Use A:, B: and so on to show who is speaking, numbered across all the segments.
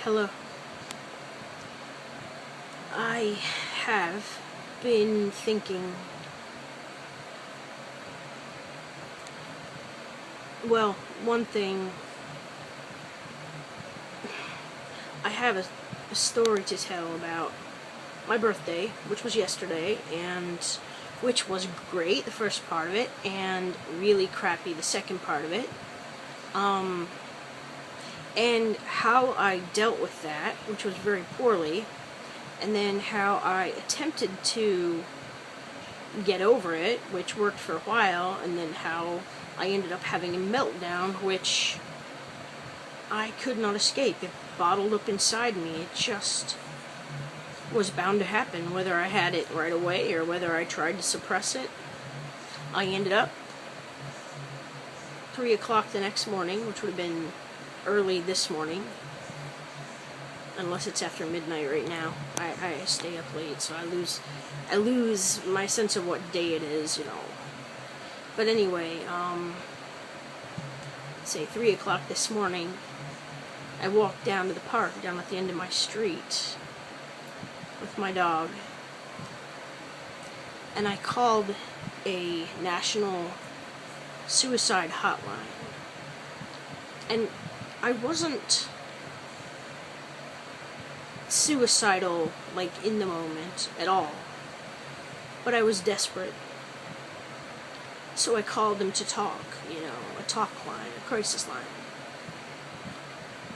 A: Hello. I have been thinking, well, one thing, I have a story to tell about my birthday, which was yesterday, and which was great, the first part of it, and really crappy, the second part of it. And how I dealt with that, which was very poorly, and then how I attempted to get over it, which worked for a while, and then how I ended up having a meltdown, which I could not escape. It bottled up inside me. It just was bound to happen, whether I had it right away or whether I tried to suppress it. I ended up 3 o'clock the next morning, which would have been early this morning, unless it's after midnight right now. I stay up late, so I lose my sense of what day it is, you know. But anyway, say 3 o'clock this morning, I walked down to the park down at the end of my street with my dog, and I called a national suicide hotline. And I wasn't suicidal, like, in the moment at all, but I was desperate. So I called them to talk, a talk line, a crisis line,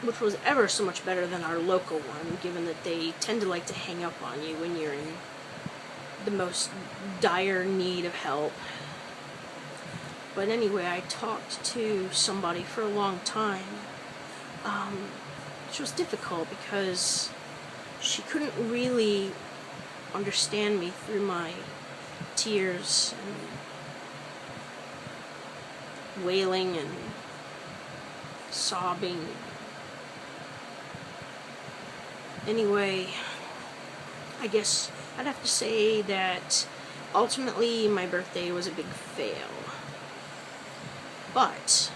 A: which was ever so much better than our local one, given that they tend to like to hang up on you when you're in the most dire need of help. But anyway, I talked to somebody for a long time, which was difficult because she couldn't really understand me through my tears and wailing and sobbing. Anyway, I guess I'd have to say that ultimately my birthday was a big fail. But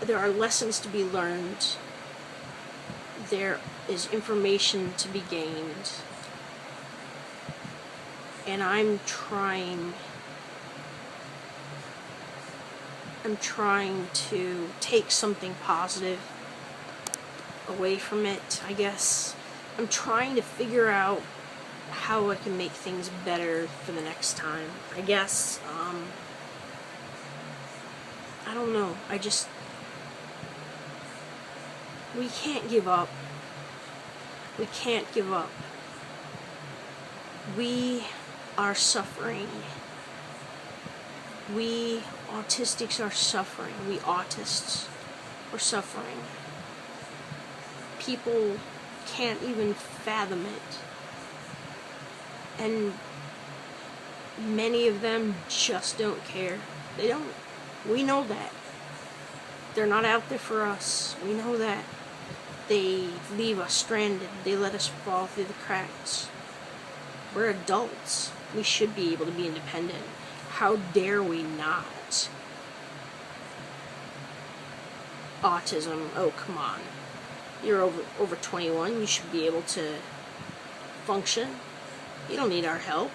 A: there are lessons to be learned. There is information to be gained. And I'm trying to take something positive away from it, I guess. I'm trying to figure out how I can make things better for the next time, I guess. I don't know. We can't give up. We can't give up. We are suffering. We autistics are suffering. We autists are suffering. People can't even fathom it. And many of them just don't care. They don't. We know that. They're not out there for us. We know that. They leave us stranded. They let us fall through the cracks. We're adults. We should be able to be independent. How dare we not? Autism. Oh, come on. You're over 21. You should be able to function. You don't need our help.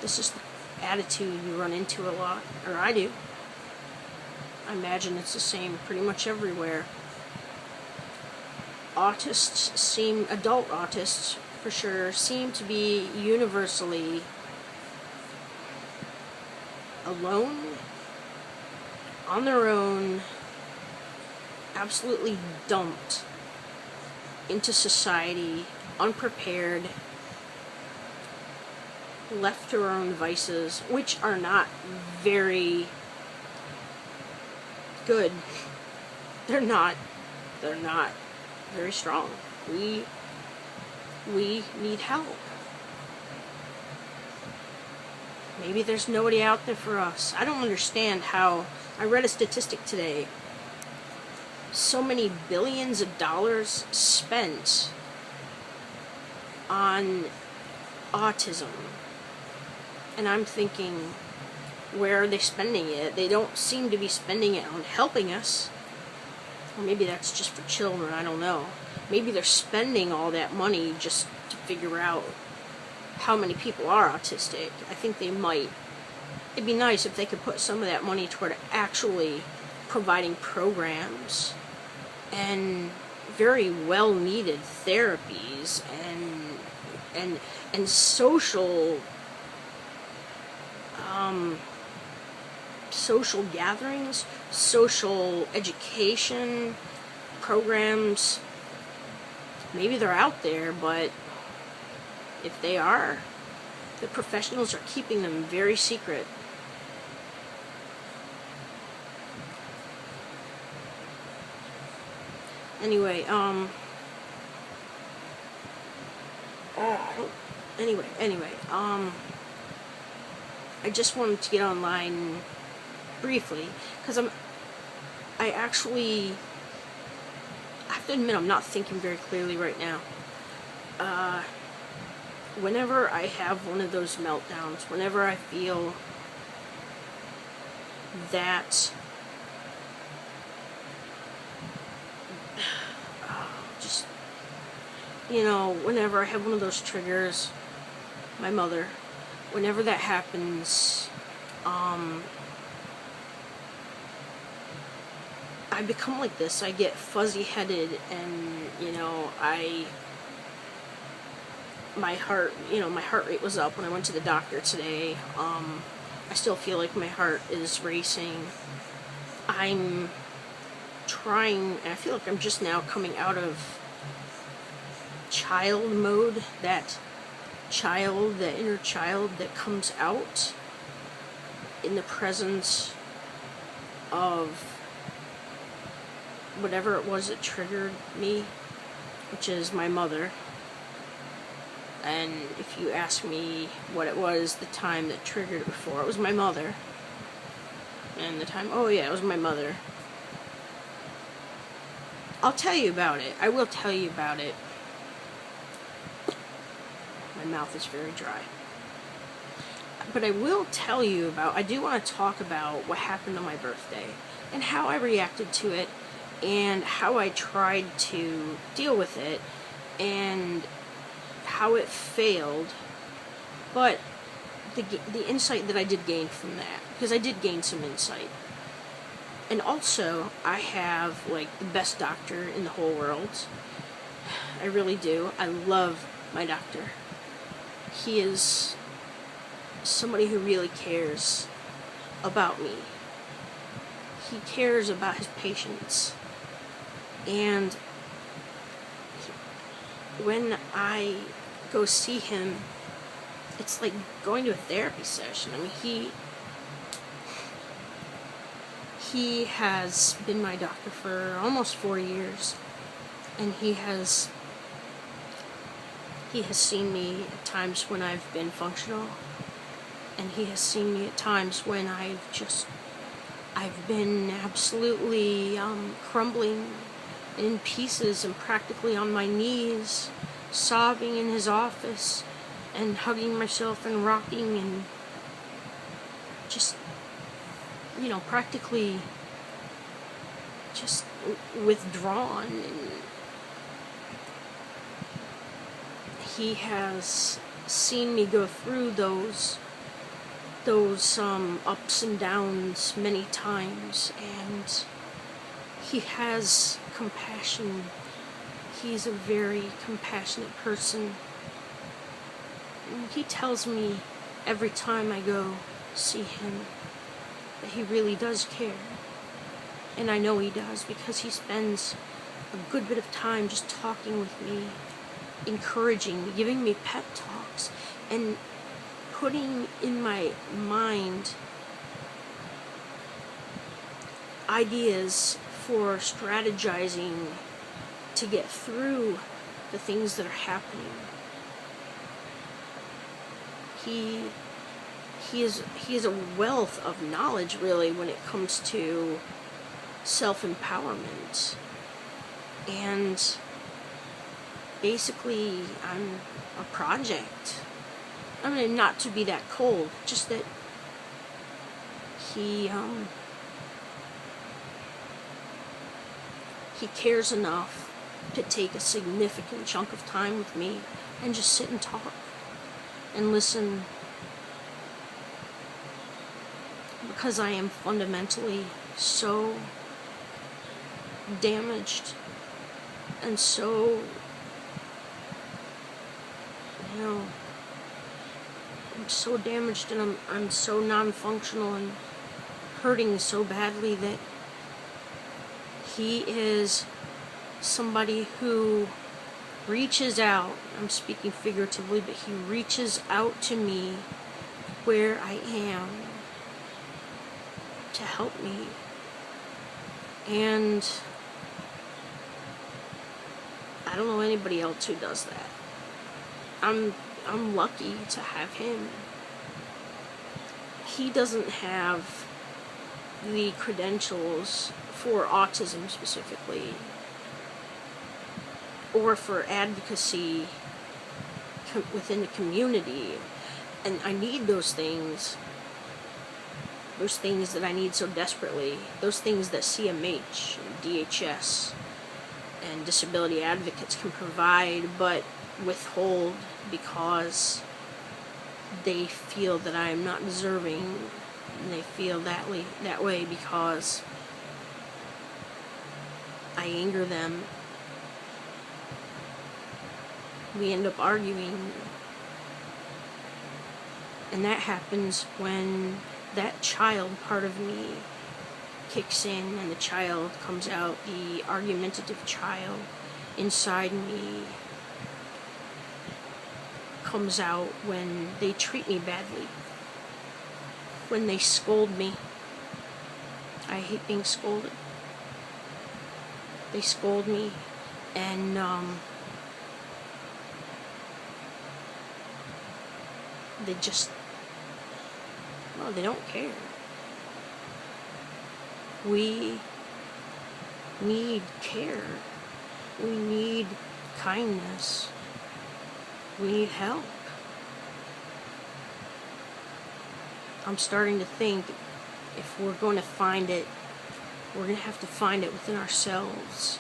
A: This is the attitude you run into a lot, or I do. I imagine it's the same pretty much everywhere. Adult autists for sure, seem to be universally alone, on their own, absolutely dumped into society, unprepared, left to our own devices, which are not very good. They're not very strong. We need help. Maybe there's nobody out there for us. I don't understand how. I read a statistic today. So many billions of dollars spent on autism. And I'm thinking, Where are they spending it? They don't seem to be spending it on helping us. Or maybe that's just for children, I don't know. Maybe they're spending all that money just to figure out how many people are autistic. I think they might. It'd be nice if they could put some of that money toward actually providing programs and very well needed therapies and social social gatherings, social education programs. Maybe they're out there, but if they are, the professionals are keeping them very secret. Anyway, I just wanted to get online briefly, because I have to admit I'm not thinking very clearly right now. Whenever I have one of those meltdowns, whenever I feel that just, whenever I have one of those triggers, my mother, whenever that happens, I become like this. I get fuzzy-headed, and my heart rate was up when I went to the doctor today. I still feel like my heart is racing. I'm trying, and I feel like I'm just now coming out of child mode, that inner child that comes out in the presence of whatever it was that triggered me, which is my mother. And if you ask me what it was, the time that triggered it before, it was my mother. And the time, oh yeah, it was my mother. I'll tell you about it. I will tell you about it. My mouth is very dry. But I will tell you about, I do want to talk about what happened on my birthday, and how I reacted to it, and how I tried to deal with it, and how it failed, but the insight that I did gain from that, because I did gain some insight. And also, I have, like, the best doctor in the whole world. I really do. I love my doctor. He is somebody who really cares about me. He cares about his patients. And when I go see him, it's like going to a therapy session. I mean, he has been my doctor for almost 4 years, and he has seen me at times when I've been functional, and he has seen me at times when I've been absolutely crumbling in pieces and practically on my knees, sobbing in his office and hugging myself and rocking and just, practically just withdrawn. And he has seen me go through those ups and downs many times, and he has compassion. He's a very compassionate person. And he tells me every time I go see him that he really does care. And I know he does, because he spends a good bit of time just talking with me, encouraging me, giving me pep talks, and putting in my mind ideas for strategizing to get through the things that are happening. He is a wealth of knowledge, really, when it comes to self-empowerment. And basically, I'm a project. I mean, not to be that cold, just that he cares enough to take a significant chunk of time with me and just sit and talk and listen, because I am fundamentally so damaged and so, I'm so damaged, and I'm so non-functional and hurting so badly that he is somebody who reaches out. I'm speaking figuratively, but he reaches out to me where I am to help me. And I don't know anybody else who does that. I'm lucky to have him. He doesn't have the credentials for autism specifically, or for advocacy within the community, and I need those things that I need so desperately, those things that CMH and DHS and disability advocates can provide but withhold because they feel that I am not deserving, and they feel that way because I anger them. We end up arguing, and that happens when that child part of me kicks in, and the child comes out, the argumentative child inside me comes out when they treat me badly, when they scold me. I hate being scolded. They scold me, and they just, well, they don't care. We need care. We need kindness. We need help. I'm starting to think if we're going to find it, we're going to have to find it within ourselves.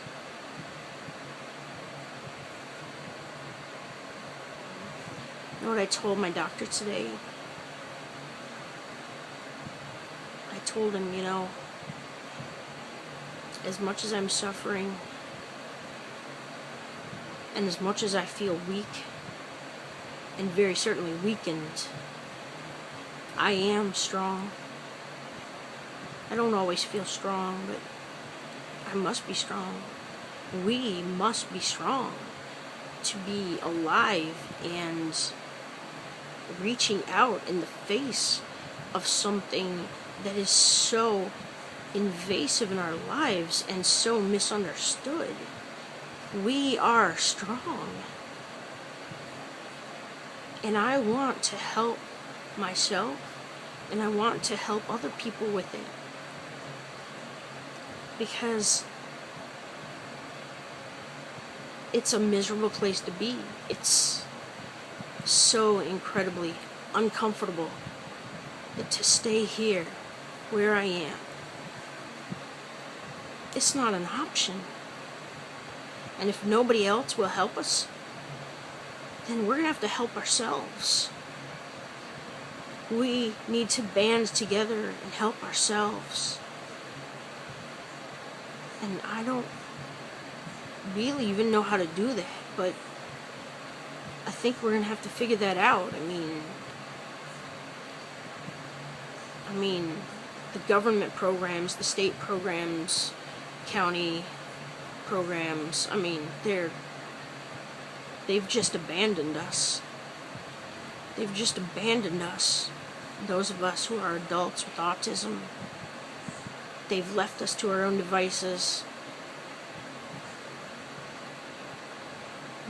A: You know what I told my doctor today? I told him, as much as I'm suffering, and as much as I feel weak, and very certainly weakened, I am strong. I don't always feel strong, but I must be strong. We must be strong to be alive and reaching out in the face of something that is so invasive in our lives and so misunderstood. We are strong. And I want to help myself, and I want to help other people with it. Because it's a miserable place to be. It's so incredibly uncomfortable that to stay here where I am, it's not an option. And if nobody else will help us, then we're going to have to help ourselves. We need to band together and help ourselves. And I don't really even know how to do that, but I think we're going to have to figure that out. I mean, the government programs, the state programs, county programs, they've just abandoned us. They've just abandoned us. Those of us who are adults with autism, they've left us to our own devices.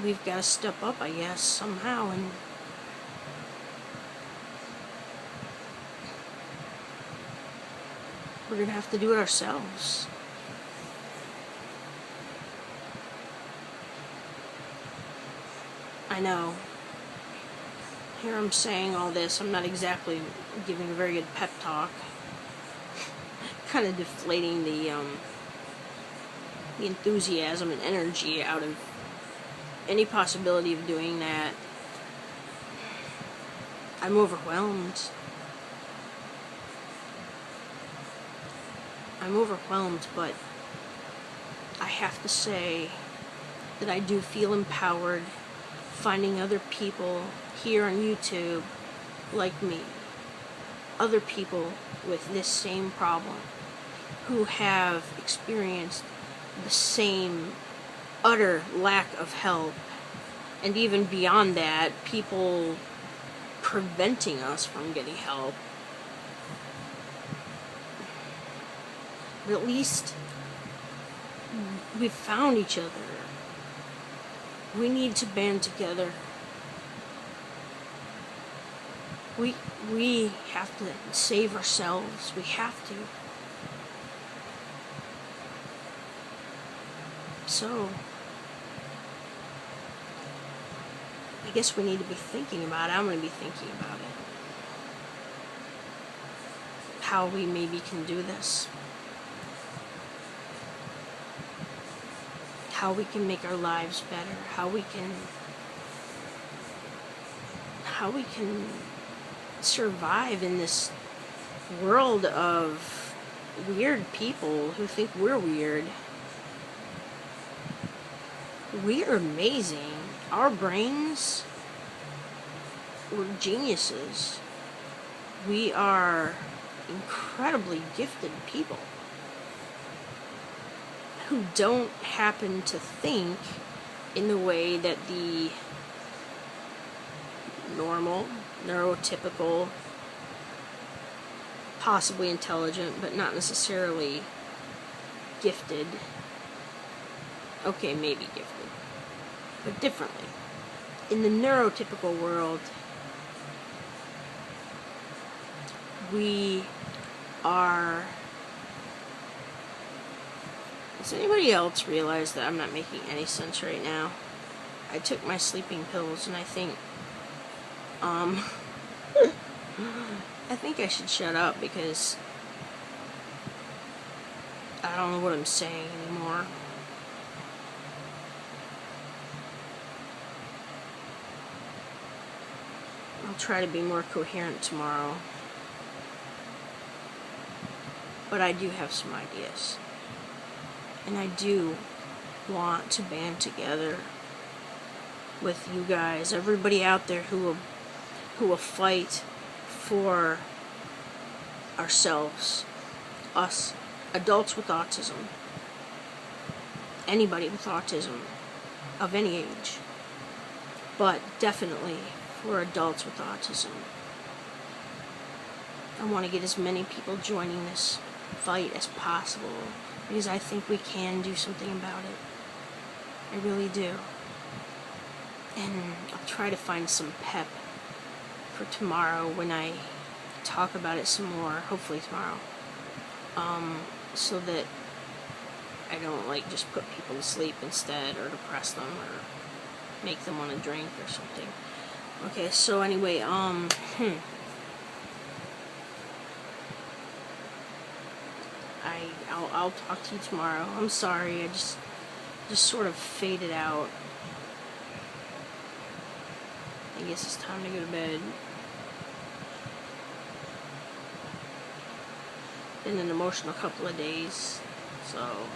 A: We've got to step up, I guess, somehow, and we're going to have to do it ourselves. I know. Here I'm saying all this, I'm not exactly giving a very good pep talk. kind of deflating the enthusiasm and energy out of any possibility of doing that. I'm overwhelmed. But I have to say that I do feel empowered finding other people here on YouTube like me, other people with this same problem, who have experienced the same utter lack of help, and even beyond that, people preventing us from getting help. But at least we've found each other. We need to band together. We have to save ourselves. We have to. So, I guess we need to be thinking about it. I'm going to be thinking about it. How we maybe can do this. How we can make our lives better. How we can survive in this world of weird people who think we're weird. We are amazing. Our brains, we're geniuses. We are incredibly gifted people who don't happen to think in the way that the normal, neurotypical, possibly intelligent, but not necessarily gifted. Okay, maybe gifted, but differently. In the neurotypical world, we are... Does anybody else realize that I'm not making any sense right now? I took my sleeping pills and I think, I think I should shut up because I don't know what I'm saying anymore. I'll try to be more coherent tomorrow. But I do have some ideas. And I do want to band together with you guys, everybody out there who will fight for ourselves, us, adults with autism, anybody with autism of any age, but definitely for adults with autism. I want to get as many people joining this fight as possible, because I think we can do something about it. I really do. And I'll try to find some pep for tomorrow when I talk about it some more, hopefully tomorrow, so that I don't just put people to sleep instead, or depress them, or make them want to drink or something. Okay, so anyway, I'll talk to you tomorrow. I'm sorry, I just sort of faded out. I guess it's time to go to bed. Been an emotional couple of days, so